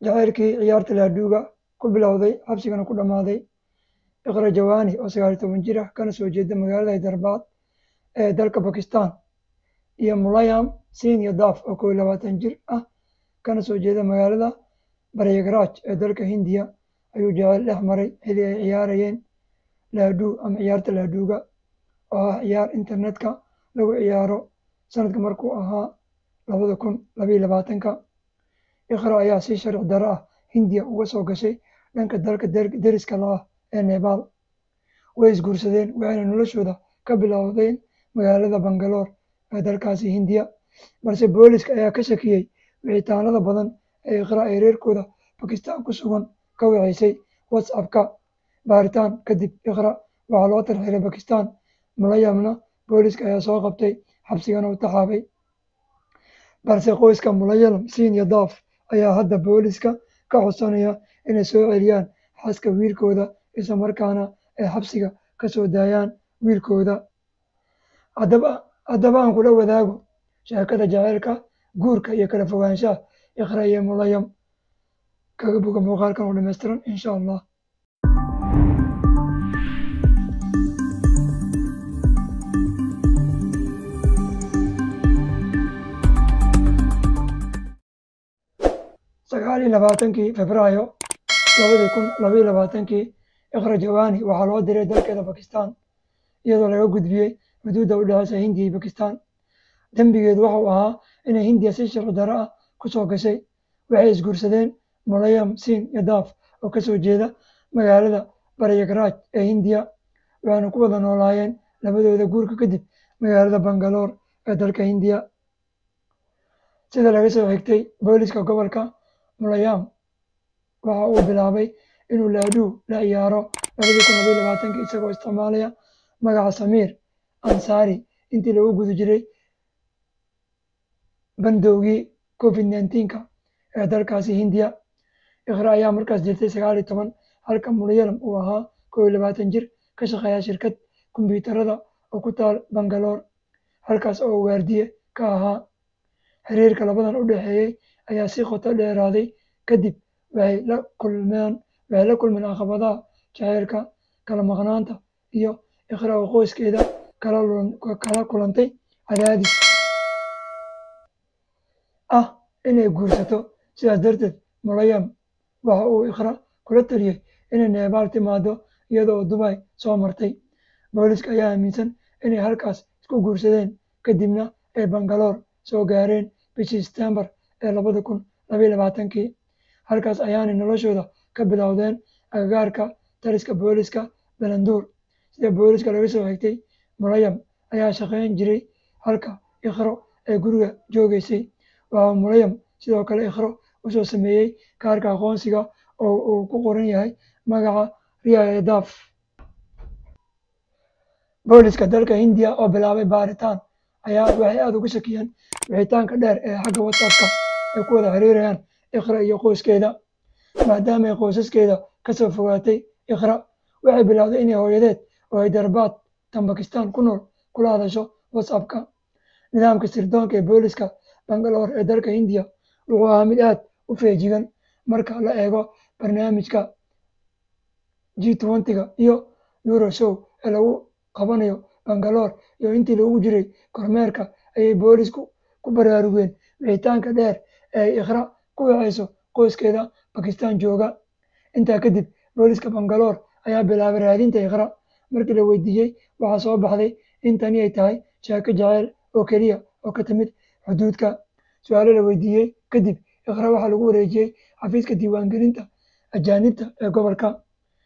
jacaylkii ciyaarta laadhuuga ku bilowday xabsigana ku dhammaaday. Iqra Jawaani oo 19 jir ah kana soo jeeda magaalada Hyderabad ee dalka Pakistan iyo Mulayam Singh Yadav oo 22 jir ah kana soo jeeda magaalada Prayagraj ee dalka Hindiya ayuu jacayl dhex maray xilli ay ciyaarayeen laadhuu ama ciyaarta laadhuuga oo ah ciyaar internetka lagu ciyaaro sanadka markuu ahaa 2022. Iqra ayaa si sharci darro ah Hindiya uga soo gashay dhanka dalka deriska la ah ee Nepal. Way isguursadeen waxayna noloshooda ka bilowdeen magaalada Bangalore ee dalkaasi Hindiya, balse booliiska ayaa ka shakiyay wicitaanada badan ee Iqra ay reerkooda Pakistan ku sugan ka wacisay WhatsApp-ka. Baaritaan kadib, Iqra waxaa loo tarxiilay Pakistan, Mulayamna booliiska ayaa soo qabtay xabsigana u taxaabay. Balse qoyska Mulayam Singh Yadav ayaa hadda booliiska ka codsanaya inay soo celiyaan xaaska wiilkooda isla markaana ay xabsiga ka soo daayaan wiilkooda. Haddaba aan kula wadaago sheekada jacaylka, guurka iyo kala fogaanshaha Iqra iyo Mulayam. Kaga boga muuqaalkan oo dhammaystiran insha Allah. Sagaal iyo 20 Febraayo 2022 Iqra Jawaani waxaa loo diray dalkeeda Pakistan iyadoo laga gudbiyey xuduudda u dhexeysa Hindiya iyo Pakistan. Dembigeedu waxa uu ahaa inay Hindiya si sharci darro ah ku soo gashay. Waxay isguursadeen Mulayam Singh Yadav oo ka soo jeeda magaalada Prayagraj ee Hindiya, waxayna ku wada noolaayeen labadooda guurka kadib magaalada Bangalore ee dalka Hindiya. Sida laga soo xigtay booliiska gobolka, Mulayam waxa uu bilaabay inuu laadhuu la ciyaaro 2022 isagoo isticmaalaya magaca Sameer Ansari intii lagu guda jiray bandowgii COVID-19 ee dalkaasi Hindiya. Iqra ayaa markaas jirtay 19 halka Mulayam uu ahaa 22 jir ka shaqeeya shirkad kombiyuutarada oo ku taal Bangalore, halkaas oo uu waardiye ka ahaa. Xiriirka labadan u dhexeeyay ayaa si qoto dheeraaday kadib waxay la kulmeen caqabadaha jacaylka, kala maqnaanta, iyo Iqra oo qoyskeeda kala kulantay cadaadis ah inay guursato. Sidaas darteed, Mulayam waxa uu Iqra kula taliyay inay Nepal timaado iyada oo Dubai soo martay. Booliiska ayaa aaminsan inay halkaas isku guursadeen kadibna ay Bangalore soo gaareen bishii September ee 2022. Halkaas ayaanay noloshooda ka bilowdeen agagaarka taliska booliiska Balandur. Sida booliiska laga soo xigtay, Mulayam ayaa shaqayn jiray halka Iqra ay guriga joogaysay. Waxa Mulayam sidoo kale Iqra u soo sameeyay kaarka aqoonsiga oo uu ku qoran yahay magaca Riya Yadav. Booliiska dalka Hindiya oo bilaabay baaritaan ayaa waxay aad uga shakiyeen wicitaanka dheer ee xagga WhatsApp-ka ay ku wada xiriirayaan Iqra iyo qoyskeeda. Maadaama ay qoysaskeeda ka soo fogaatay, Iqra waxay bilowday inay hooyadeed oo Hyderabad tan Pakistan ku nool kula hadasho WhatsApp-ka. Nidaamka sirdoonka ee booliiska Bangalore ee dalka Hindiya wuxuu ahaa mid aad u feejigan marka la eego barnaamijka G20 iyo Euro Show ee lagu qabanayo Bangalore, iyo intii lagu jiray kormeerka ayay booliisku ku baraarugeen wicitaanka dheer ee ay Iqra ku wacayso qoyskeeda Pakistan jooga. Intaa kadib, booliiska Bangalore ayaa bilaabay raadinta Iqra. Markii la weydiiyey, waxaa soo baxday in tani ay tahay sheeko jacayl oo keliya oo ka timid xuduudka. Su'aalo la weydiiyey kadib, Iqra waxaa lagu wareejiyey xafiiska diiwaangelinta ajaanibta ee gobolka.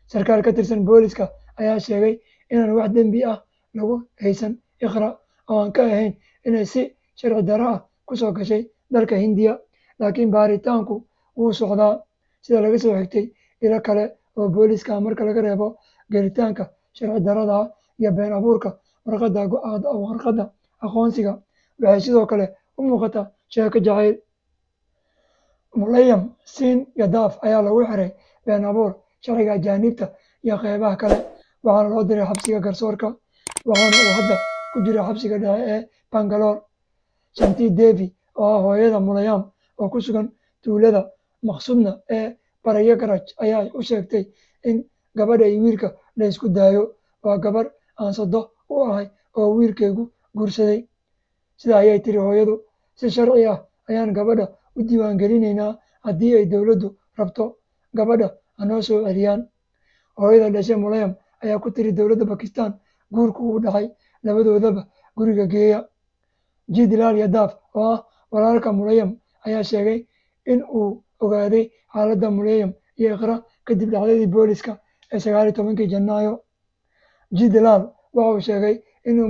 Sarkaal ka tirsan booliiska ayaa sheegay inaan wax dembi ah lagu haysan Iqra oo aan ka ahayn inay si sharci darro ah ku soo gashay dalka Hindiya, laakiin baaritaanku wuu socdaa. Sida laga soo xigtay ilo kale oo booliiska ah, marka laga reebo gelitaanka sharci darrada ah iyo been abuurka warqadda aqoonsiga, waxay sidoo kale u muuqataa sheeko jacayl. Mulayam Singh Yadav ayaa lagu xiray been abuur, sharciga ajaanibta iyo qeybaha kale, waxaana loo diray xabsiga garsoorka, waxaana uu hadda ku jira xabsiga dhexe ee Bangalore. Shanti Devi oo ah hooyada Mulayam oo ku sugan tuulada maqsuudna ee Barayagraj ayaa u sheegtay in gabadha iyo wiilka la isku daayo. Waa gabar aan sodo u ahay oo wiilkaygu guursaday. Sidaa ayay tiri hooyadu. Si sharci ah ayaan gabadha u diiwaangelinaynaa. Haddii ay dowladdu rabto, gabadha ha noo soo celiyaan. Hooyada dhashay Mulayam ayaa ku tiri dowladda Bakistan guurku wuu dhacay, labadoodaba guriga geeya. Jidlal Yadav oo ah walaalka Mulayam ayaa sheegay in uu ogaaday xaaladda Mulayam iyo Iqra kadib dhacdadii booliska ee 19 Janaayo. Jidlal waxa uu sheegay inuu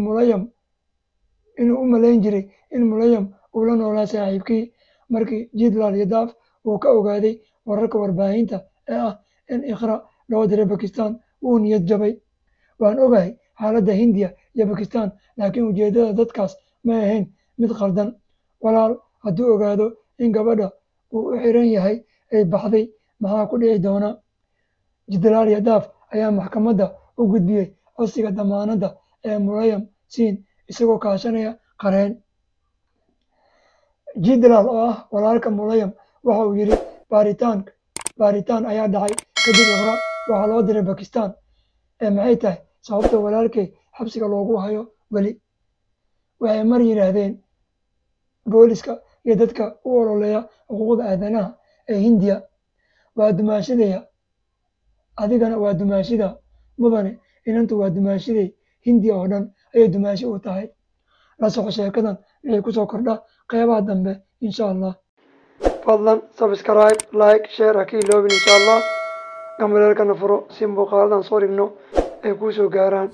u malayn jiray in Mulayam uu la noolaa saaxiibkii. Markii Jidlal Yadav uu ka ogaaday wararka warbaahinta ee ah in Iqra loo diray Bakistan, wuu niyad jabay. Waan ogahay xaaladda Hindiya iyo Bakistan, laakiin ujeedada dadkaas ma ahayn mid khaldan. Walaal hadduu ogaado in gabadha uu u xiran yahay ay baxday, maxaa ku dhici doona? Jidlal Yadav ayaa maxkamadda u gudbiyay codsiga damaanadda ee Mulayam Siin isagoo kaashanaya qareen. Jidlal oo ah walaalka Mulayam waxa uu yidhi baaritaan ayaa dhacay kadib Iqra waxaa loo diray Bakistan. Maxay tahay sababta walaalkay xabsiga loogu hayo weli? Waxay mar yiraahdeen booliska iyo dadka u ololeeya xuquuqda aadanaha ee Hindiya. Waa dumaashadaya, adigana waa dumaashida mudane. Inantu waa dumaashiday. Hindiya oo dhan ayay dumaashi u tahay. La soco sheekadan wixii ku soo kordha qeybaha dambe insha Allah. Fadlan subscribe, like, share ha ka iloobin insha Allah. Gambalelkana furo si muuqaaladan soo dhigno ay kuu soo gaaraan.